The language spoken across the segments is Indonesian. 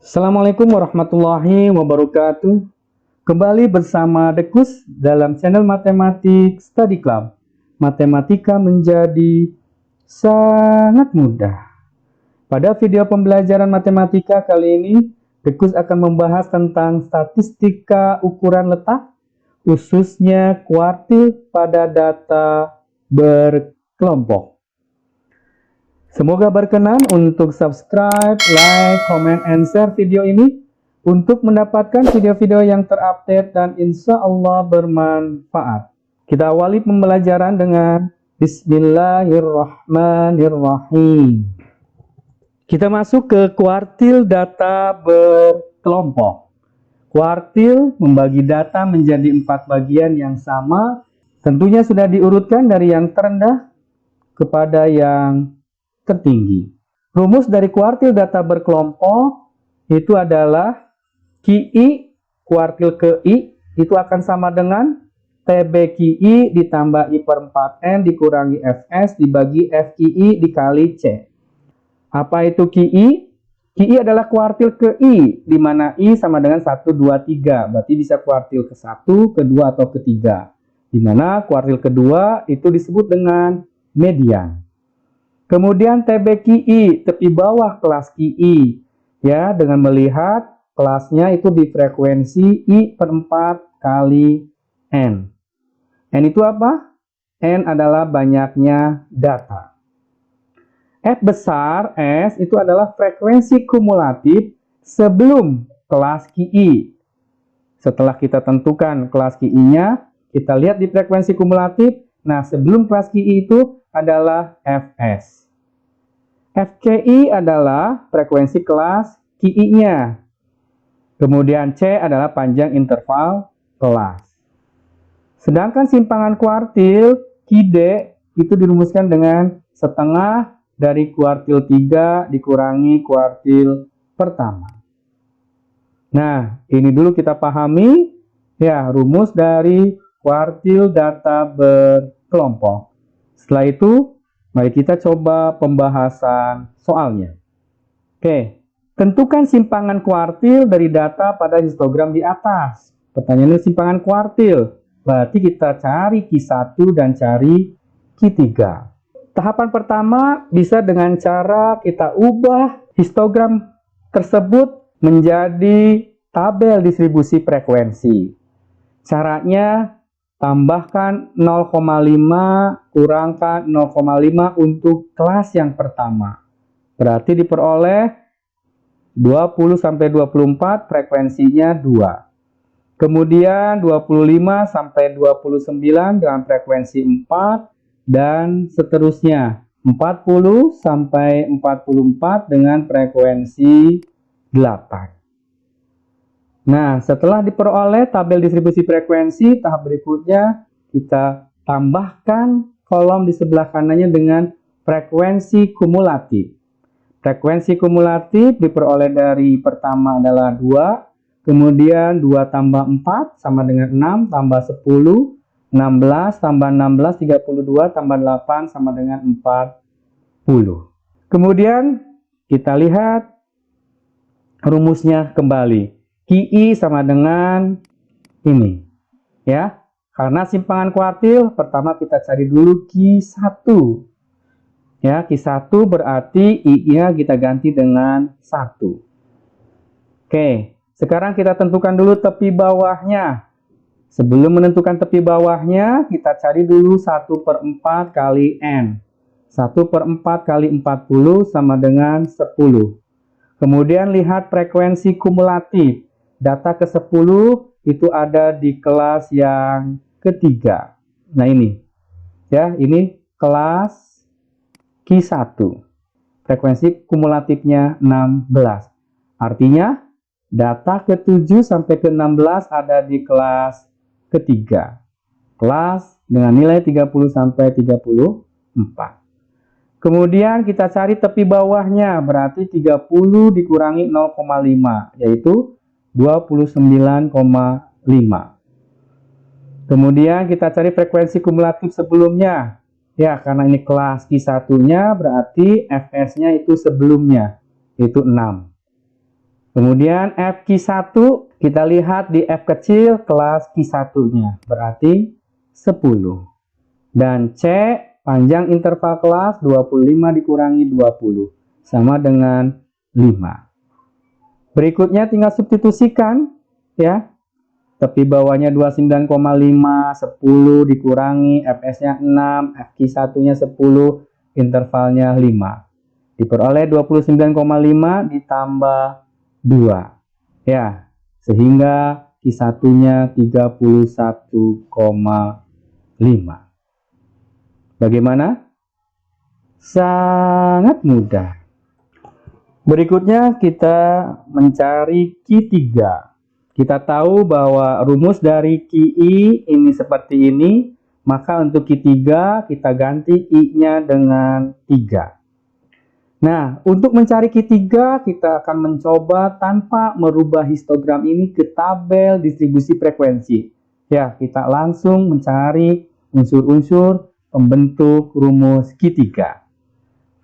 Assalamualaikum warahmatullahi wabarakatuh. Kembali bersama Dekus dalam channel Matematik Study Club. Matematika menjadi sangat mudah. Pada video pembelajaran matematika kali ini, Dekus akan membahas tentang statistika ukuran letak, khususnya kuartil pada data berkelompok. Semoga berkenan untuk subscribe, like, comment, and share video ini untuk mendapatkan video-video yang terupdate dan insya Allah bermanfaat. Kita awali pembelajaran dengan Bismillahirrahmanirrahim. Kita masuk ke kuartil data berkelompok. Kuartil membagi data menjadi 4 bagian yang sama. Tentunya sudah diurutkan dari yang terendah kepada yang tertinggi. Rumus dari kuartil data berkelompok itu adalah QI kuartil ke I itu akan sama dengan TB QI ditambah I per 4N dikurangi Fs dibagi FQI dikali C. Apa itu QI? QI adalah kuartil ke I, di mana I sama dengan 1, 2, 3. Berarti bisa kuartil ke 1, kedua, atau ketiga. Di mana kuartil kedua itu disebut dengan median. Kemudian TB QI, tepi bawah kelas QI, ya, dengan melihat kelasnya itu di frekuensi I per 4 kali N. N itu apa? N adalah banyaknya data. F besar, S, itu adalah frekuensi kumulatif sebelum kelas QI. Setelah kita tentukan kelas QI-nya, kita lihat di frekuensi kumulatif. Nah, sebelum kelas QI itu adalah Fs. FKI adalah frekuensi kelas QI-nya. Kemudian C adalah panjang interval kelas. Sedangkan simpangan kuartil QD itu dirumuskan dengan setengah dari kuartil 3 dikurangi kuartil pertama. Nah, ini dulu kita pahami ya rumus dari kuartil data berkelompok. Setelah itu, mari kita coba pembahasan soalnya. Oke, tentukan simpangan kuartil dari data pada histogram di atas. Pertanyaannya simpangan kuartil. Berarti kita cari Q1 dan cari Q3. Tahapan pertama bisa dengan cara kita ubah histogram tersebut menjadi tabel distribusi frekuensi. Caranya tambahkan 0,5 kurangkan 0,5 untuk kelas yang pertama. Berarti diperoleh 20-24 frekuensinya 2. Kemudian 25-29 dengan frekuensi 4 dan seterusnya. 40-44 dengan frekuensi 8. Nah, setelah diperoleh tabel distribusi frekuensi, tahap berikutnya kita tambahkan kolom di sebelah kanannya dengan frekuensi kumulatif. Frekuensi kumulatif diperoleh dari pertama adalah 2, kemudian 2 tambah 4 sama dengan 6, tambah 10, 16, tambah 16, 32, tambah 8 sama dengan 40. Kemudian kita lihat rumusnya kembali. QI sama dengan ini, ya. Karena simpangan kuartil, pertama kita cari dulu Q1. Ya, Q1 berarti I-nya kita ganti dengan 1. Oke, sekarang kita tentukan dulu tepi bawahnya. Sebelum menentukan tepi bawahnya, kita cari dulu 1/4 kali N. 1/4 kali 40 sama dengan 10. Kemudian lihat frekuensi kumulatif. Data ke-10 itu ada di kelas yang ketiga. Nah ini, ya ini kelas Q1. Frekuensi kumulatifnya 16. Artinya data ke-7 sampai ke-16 ada di kelas ketiga. Kelas dengan nilai 30 sampai 34. Kemudian kita cari tepi bawahnya, berarti 30 dikurangi 0,5, yaitu 29,5. Kemudian kita cari frekuensi kumulatif sebelumnya. Ya, karena ini kelas Q1-nya berarti Fs-nya itu sebelumnya, yaitu 6. Kemudian FQ1 kita lihat di F kecil kelas Q1-nya, berarti 10. Dan C panjang interval kelas 25 dikurangi 20 sama dengan 5. Berikutnya tinggal substitusikan ya. Tepi bawahnya 29,5, 10 dikurangi Fs-nya 6, Fq1-nya 10, intervalnya 5. Diperoleh 29,5 ditambah 2. Ya, sehingga Q1-nya 31,5. Bagaimana? Sangat mudah. Berikutnya kita mencari Q3. Kita tahu bahwa rumus dari QI ini seperti ini, maka untuk Q3 kita ganti I-nya dengan 3. Nah, untuk mencari Q3 kita akan mencoba tanpa merubah histogram ini ke tabel distribusi frekuensi. Ya, kita langsung mencari unsur-unsur pembentuk rumus Q3.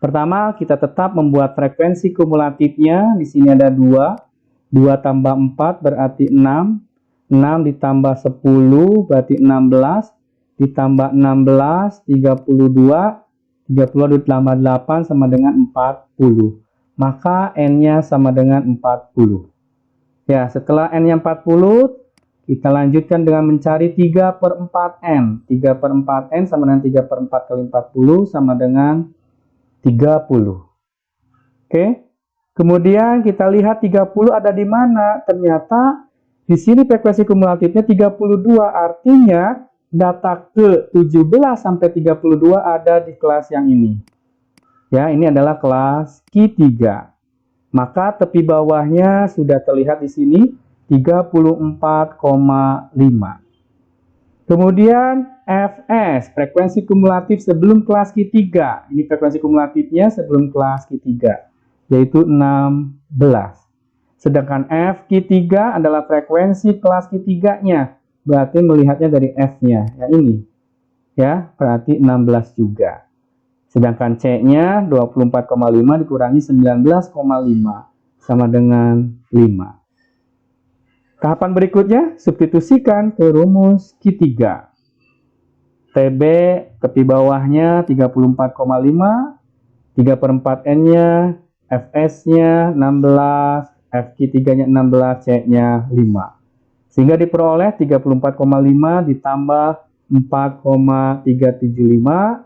Pertama, kita tetap membuat frekuensi kumulatifnya. Di sini ada 2. 2 tambah 4 berarti 6. 6 ditambah 10 berarti 16. Ditambah 16, 32. 30 ditambah 8 sama dengan 40. Maka N-nya sama dengan 40. Ya, setelah N-nya 40, kita lanjutkan dengan mencari 3/4N. 3/4N sama dengan 3/4 kali 40 sama dengan 30. Oke. Kemudian kita lihat 30 ada di mana? Ternyata di sini frekuensi kumulatifnya 32, artinya data ke-17 sampai 32 ada di kelas yang ini. Ya, ini adalah kelas Q3. Maka tepi bawahnya sudah terlihat di sini 34,5. Kemudian Fs, frekuensi kumulatif sebelum kelas Q3. Ini frekuensi kumulatifnya sebelum kelas Q3, yaitu 16. Sedangkan Fq3 adalah frekuensi kelas Q3-nya. Berarti melihatnya dari F-nya, ya ini. Ya, berarti 16 juga. Sedangkan C-nya 24,5 dikurangi 19,5 sama dengan 5. Tahapan berikutnya, substitusikan ke rumus Q3. TB tepi bawahnya 34,5, 3/4N-nya, Fs-nya 16, Fq3-nya 16, C-nya 5. Sehingga diperoleh 34,5 ditambah 4,375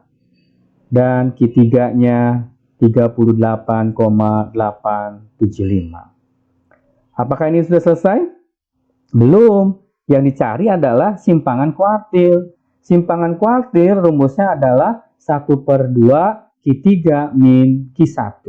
dan Q3-nya 38,875. Apakah ini sudah selesai? Belum. Yang dicari adalah simpangan kuartil. Simpangan kuartil rumusnya adalah 1/2 Q3 min Q1.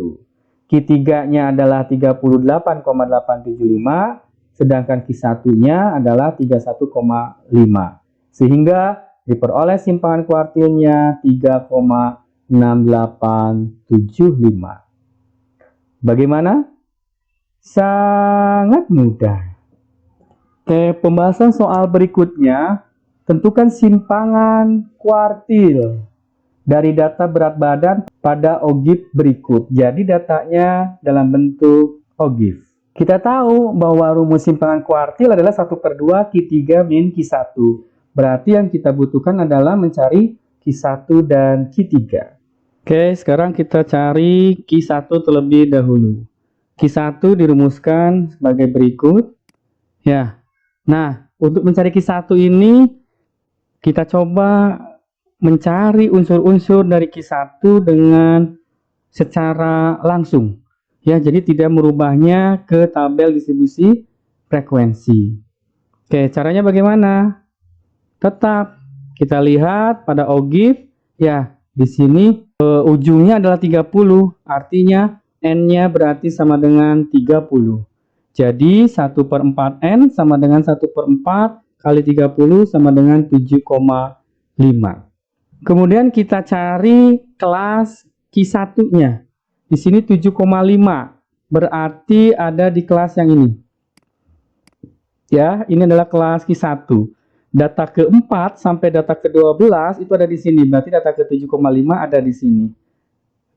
Q3-nya adalah 38,875, sedangkan Q1-nya adalah 31,5. Sehingga diperoleh simpangan kuartilnya 3,6875. Bagaimana? Sangat mudah. Oke, pembahasan soal berikutnya, tentukan simpangan kuartil dari data berat badan pada OGIF berikut. Jadi datanya dalam bentuk OGIF. Kita tahu bahwa rumus simpangan kuartil adalah 1/2 Q3 min Q1. Berarti yang kita butuhkan adalah mencari Q1 dan Q3. Oke, sekarang kita cari Q1 terlebih dahulu. Q1 dirumuskan sebagai berikut. Ya. Nah, untuk mencari Q1 ini kita coba mencari unsur-unsur dari Q1 dengan secara langsung. Ya, jadi tidak merubahnya ke tabel distribusi frekuensi. Oke, caranya bagaimana? Tetap kita lihat pada OGIF, ya, di sini ujungnya adalah 30, artinya N-nya berarti sama dengan 30. Jadi 1/4N sama dengan 1/4 kali 30 sama dengan 7,5. Kemudian kita cari kelas Q1-nya. Di sini 7,5. Berarti ada di kelas yang ini. Ya, ini adalah kelas Q1. Data ke-4 sampai data ke-12 itu ada di sini. Berarti data ke-7,5 ada di sini.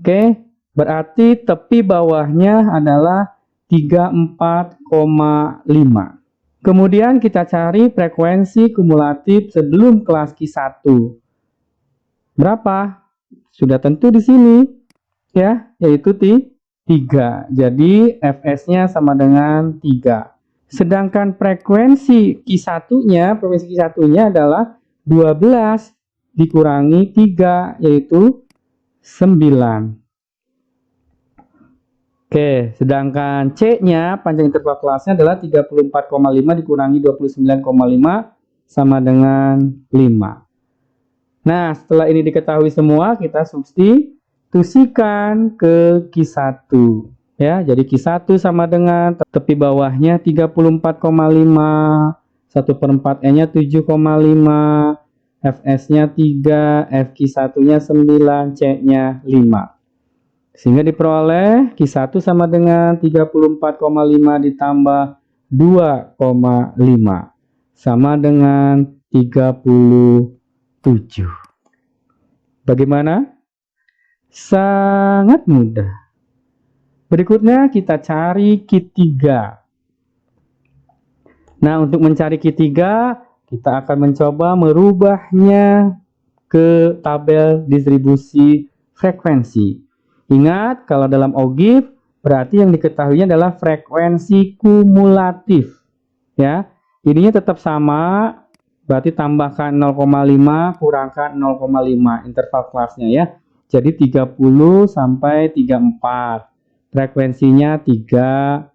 Oke, berarti tepi bawahnya adalah 34,5. Kemudian kita cari frekuensi kumulatif sebelum kelas Q1. Berapa? Sudah tentu di sini, ya, yaitu 3. Jadi Fs-nya sama dengan 3. Sedangkan frekuensi Q1-nya adalah 12 dikurangi 3, yaitu 9. Oke, sedangkan C-nya, panjang interval kelasnya adalah 34,5 dikurangi 29,5 sama dengan 5. Nah, setelah ini diketahui semua, kita substitusikan ke Q1. Ya, jadi Q1 sama dengan tepi bawahnya 34,5, 1/4N-nya 7,5, Fs-nya 3, Fq1-nya 9, C-nya 5. Sehingga diperoleh Q1 sama dengan 34,5 ditambah 2,5 sama dengan 37. Bagaimana? Sangat mudah. Berikutnya kita cari Q3. Nah, untuk mencari Q3, kita akan mencoba merubahnya ke tabel distribusi frekuensi. Ingat, kalau dalam OGIF, berarti yang diketahuinya adalah frekuensi kumulatif. Ya, ininya tetap sama, berarti tambahkan 0,5, kurangkan 0,5 interval kelasnya ya. Jadi 30 sampai 34. Frekuensinya 3.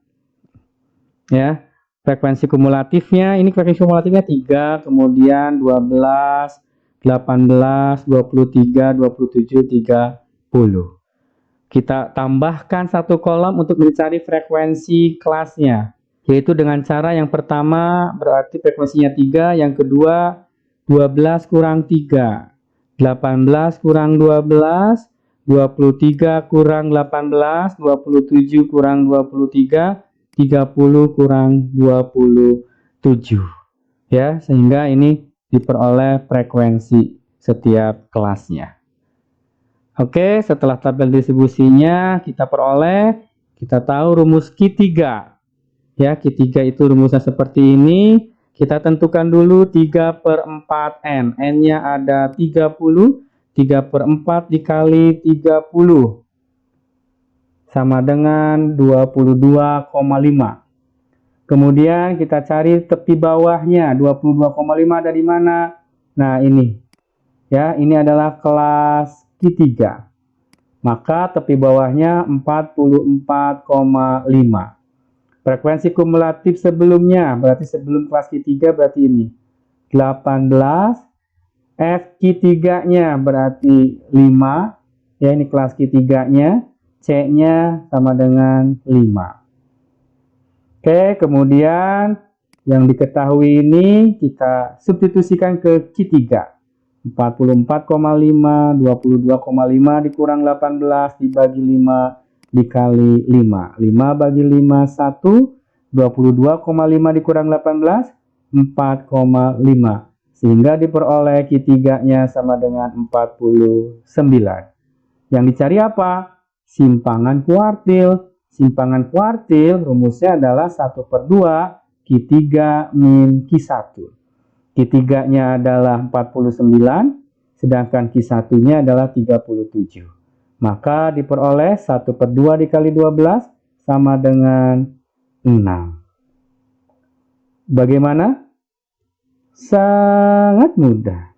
Ya, frekuensi kumulatifnya, ini frekuensi kumulatifnya 3, kemudian 12, 18, 23, 27, 30. Kita tambahkan satu kolom untuk mencari frekuensi kelasnya, yaitu dengan cara yang pertama berarti frekuensinya 3, yang kedua 12 kurang 3, 18 kurang 12, 23 kurang 18, 27 kurang 23, 30 kurang 27. Ya, sehingga ini diperoleh frekuensi setiap kelasnya. Oke, setelah tabel distribusinya kita peroleh, kita tahu rumus Q3. Ya, Q3 itu rumusnya seperti ini. Kita tentukan dulu 3/4N. N-nya ada 30, 3/4 dikali 30 sama dengan 22,5. Kemudian kita cari tepi bawahnya, 22,5 dari mana? Nah, ini. Ya, ini adalah kelas Q3. Maka tepi bawahnya 44,5. Frekuensi kumulatif sebelumnya, berarti sebelum kelas Q3 berarti ini 18. Fq3-nya berarti 5. Ya, ini kelas Q3-nya. C-nya sama dengan 5. Oke, kemudian yang diketahui ini kita substitusikan ke Q3. 44,5, 22,5 dikurang 18 dibagi 5 dikali 5. 5 bagi 5, 1. 22,5 dikurang 18, 4,5. Sehingga diperoleh Q3-nya sama dengan 49. Yang dicari apa? Simpangan kuartil. Simpangan kuartil rumusnya adalah 1/2 Q3 min Q1. Q3-nya adalah 49, sedangkan Q1-nya adalah 37. Maka diperoleh 1/2 dikali 12 sama dengan 6. Bagaimana? Sangat mudah.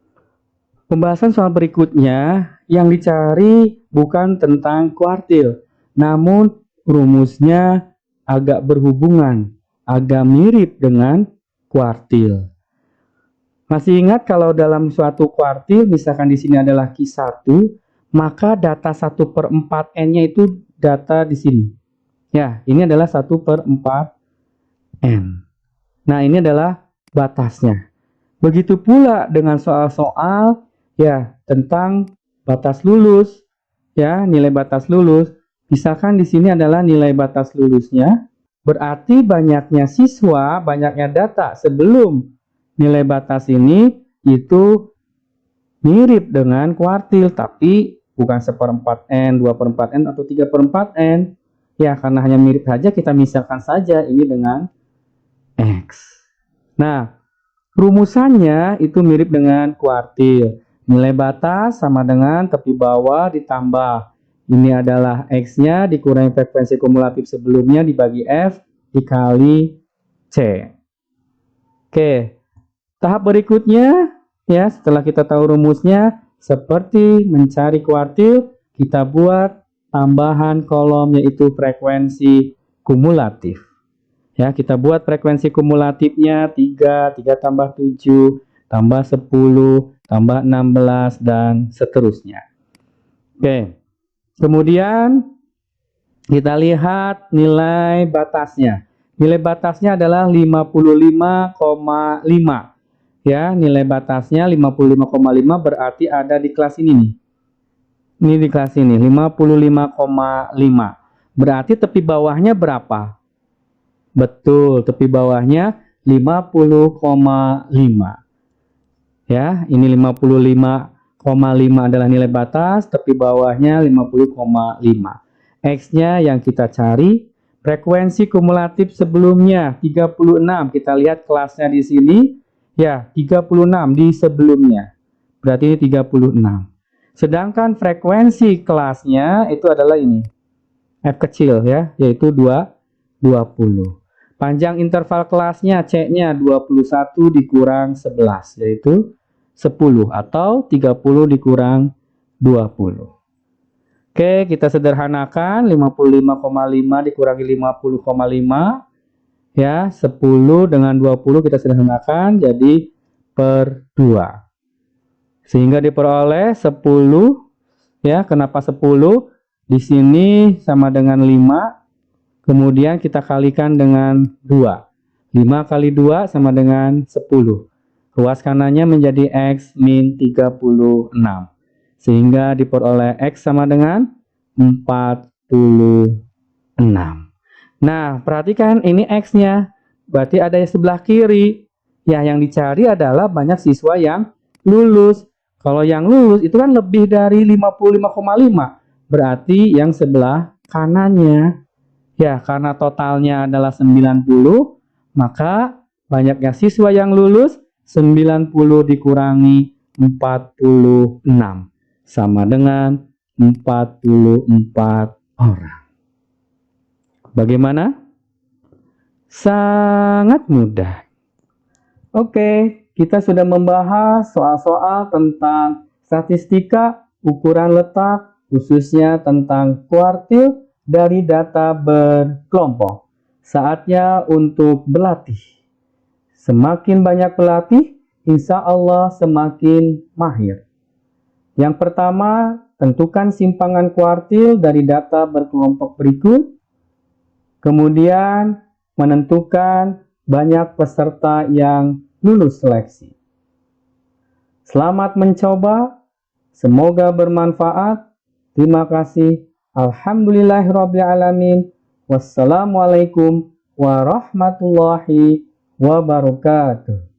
Pembahasan soal berikutnya yang dicari bukan tentang kuartil, namun rumusnya agak berhubungan, agak mirip dengan kuartil. Masih ingat kalau dalam suatu kuartil, misalkan di sini adalah Q1, maka data 1/4N-nya itu data di sini. Ya, ini adalah 1/4N. Nah, ini adalah batasnya. Begitu pula dengan soal-soal ya tentang batas lulus, ya, nilai batas lulus. Misalkan di sini adalah nilai batas lulusnya, berarti banyaknya siswa, banyaknya data sebelum nilai batas ini itu mirip dengan kuartil, tapi bukan 1/4N, 2/4N, atau 3/4N. Ya, karena hanya mirip saja, kita misalkan saja ini dengan X. Nah, rumusannya itu mirip dengan kuartil. Nilai batas sama dengan tepi bawah ditambah. Ini adalah X-nya dikurangi frekuensi kumulatif sebelumnya dibagi F dikali C. Oke, tahap berikutnya, ya setelah kita tahu rumusnya, seperti mencari kuartil, kita buat tambahan kolom yaitu frekuensi kumulatif. Ya, kita buat frekuensi kumulatifnya 3 tambah 7, tambah 10, tambah 16, dan seterusnya. Oke, kemudian kita lihat nilai batasnya. Nilai batasnya adalah 55,5. Ya, nilai batasnya 55,5 berarti ada di kelas ini nih. Ini di kelas ini, 55,5. Berarti tepi bawahnya berapa? Betul, tepi bawahnya 50,5. Ya, ini 55,5 adalah nilai batas, tepi bawahnya 50,5. X-nya yang kita cari, frekuensi kumulatif sebelumnya 36. Kita lihat kelasnya di sini, ya 36 di sebelumnya. Berarti ini 36. Sedangkan frekuensi kelasnya itu adalah ini. F kecil ya, yaitu 20. Panjang interval kelasnya C-nya 21 dikurang 11, yaitu 10 atau 30 dikurang 20. Oke, kita sederhanakan 55,5 dikurangi 50,5. Ya, 10 dengan 20 kita sederhanakan jadi per 2. Sehingga diperoleh 10. Ya, kenapa 10? Di sini sama dengan 5. Kemudian kita kalikan dengan 2. 5 kali 2 sama dengan 10. Ruas kanannya menjadi X min 36. Sehingga diperoleh X sama dengan 46. Nah, perhatikan ini X-nya. Berarti ada yang sebelah kiri. Ya, yang dicari adalah banyak siswa yang lulus. Kalau yang lulus itu kan lebih dari 55,5. Berarti yang sebelah kanannya. Ya, karena totalnya adalah 90, maka banyaknya siswa yang lulus 90 dikurangi 46 sama dengan 44 orang. Bagaimana? Sangat mudah. Oke, kita sudah membahas soal-soal tentang statistika, ukuran letak, khususnya tentang kuartil dari data berkelompok. Saatnya untuk berlatih. Semakin banyak berlatih, insya Allah semakin mahir. Yang pertama, tentukan simpangan kuartil dari data berkelompok berikut. Kemudian, menentukan banyak peserta yang lulus seleksi. Selamat mencoba, semoga bermanfaat. Terima kasih. Alhamdulillahirrabbilalamin. Wassalamualaikum warahmatullahi wabarakatuh.